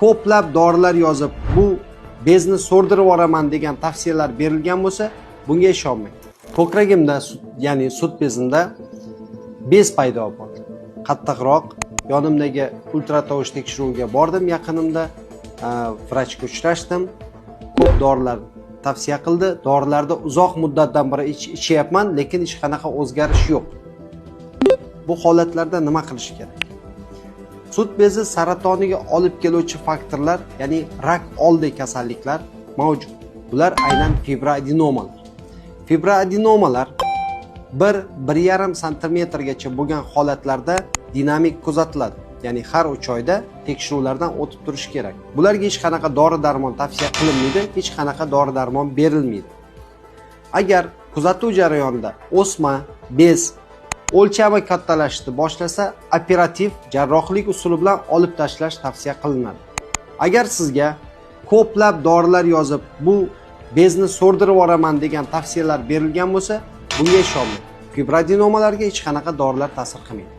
ko'plab dorilar yozib, bu bezni so'rdirib yuboraman degan tavsiyalar berilgan bo'lsa, bunga ishonmang. Ko'kragimda, ya'ni sut bezimda bez paydo bo'ldi. Qattiqroq, yonimdagi ultratovush tekshiruviga bordim, yaqinimda vrachga uchrashdim. Ko'p dorilar tavsiya qildi. Dorilarda uzoq muddatdan beri ichyapman, lekin hech qanaqa o'zgarish yo'q. Bu holatlarda nima qilish kerak? Sut bezi saratoniga olib keluvchi faktorlar, ya'ni rak oldi kasalliklar mavjud. Bular aynan fibroadenomalar. Fibroadenomalar 1-1,5 santimetrgacha bo'lgan holatlarda dinamik kuzatiladi. Ya'ni har 3 oyda tekshiruvlardan o'tib turish kerak. Bularga hech qanaqa dori-darmon tavsiya qilinmaydi, hech qanaqa dori-darmon berilmaydi. Agar kuzatuv jarayonida o'sma, bez o'lchami kattalashishni boshlasa, operativ jarrohlik usuli bilan olib tashlash tavsiya qilinadi. Agar sizga ko'plab dorilar yozib, bu bezni so'rdirib yuboraman degan tavsiyalar berilgan bo'lsa, bunga ishonmang. Fibroadenomalarga hech qanaqa dorilar ta'sir qilmaydi.